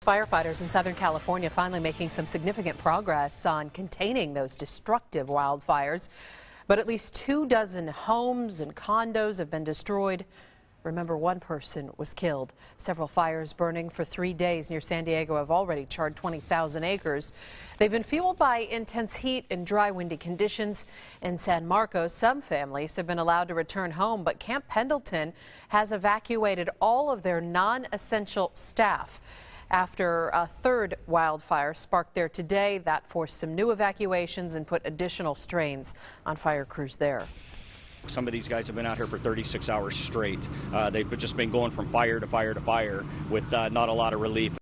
Firefighters in Southern California finally making some significant progress on containing those destructive wildfires. But at least 24 homes and condos have been destroyed. Remember, one person was killed. Several fires burning for 3 days near San Diego have already charred 20,000 acres. They've been fueled by intense heat and dry, windy conditions. In San Marcos, some families have been allowed to return home, but Camp Pendleton has evacuated all of their non-essential staff. After a third wildfire sparked there today, that forced some new evacuations and put additional strains on fire crews there. Some of these guys have been out here for 36 hours straight. They've just been going from fire to fire to fire with not a lot of relief.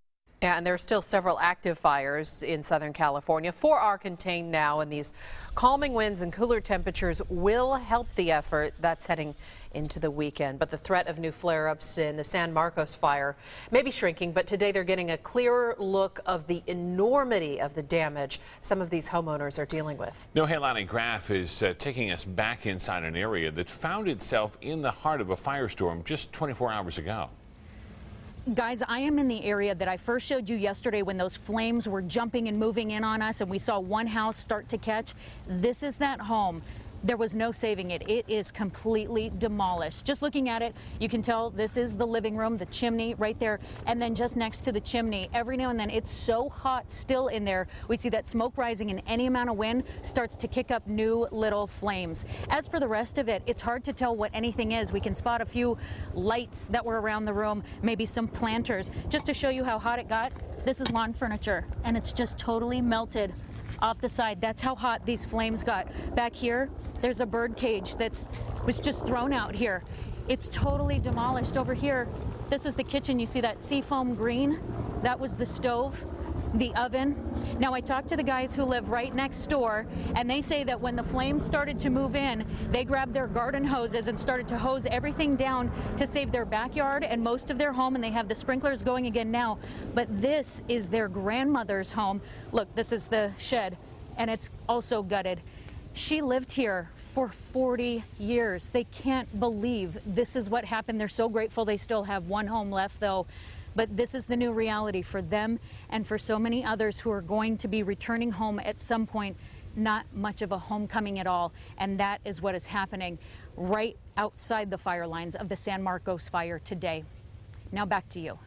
Yeah, and there are still several active fires in Southern California. 4 are contained now, and these calming winds and cooler temperatures will help the effort. That's heading into the weekend. But the threat of new flare-ups in the San Marcos fire may be shrinking, but today they're getting a clearer look of the enormity of the damage some of these homeowners are dealing with. No, Headlining Graph is taking us back inside an area that found itself in the heart of a firestorm just 24 hours ago. Guys, I am in the area that I first showed you yesterday when those flames were jumping and moving in on us and we saw one house start to catch. This is that home. There was no saving it. It is completely demolished. Just looking at it, you can tell this is the living room, the chimney right there, and then just next to the chimney, every now and then it's so hot still in there. We see that smoke rising, and any amount of wind starts to kick up new little flames. As for the rest of it, it's hard to tell what anything is. We can spot a few lights that were around the room, maybe some planters. Just to show you how hot it got, this is lawn furniture, and it's just totally melted off the side. That's how hot these flames got. Back here, there's a bird cage that was just thrown out here. It's totally demolished. Over here, this is the kitchen. You see that seafoam green? That was the stove, the oven. Now, I talked to the guys who live right next door, and they say that when the flames started to move in, they grabbed their garden hoses and started to hose everything down to save their backyard and most of their home, and they have the sprinklers going again now. But this is their grandmother's home. Look, this is the shed, and it's also gutted. She lived here for 40 years. They can't believe this is what happened. They're so grateful they still have one home left, though. But this is the new reality for them and for so many others who are going to be returning home at some point. Not much of a homecoming at all. And that is what is happening right outside the fire lines of the San Marcos fire today. Now back to you.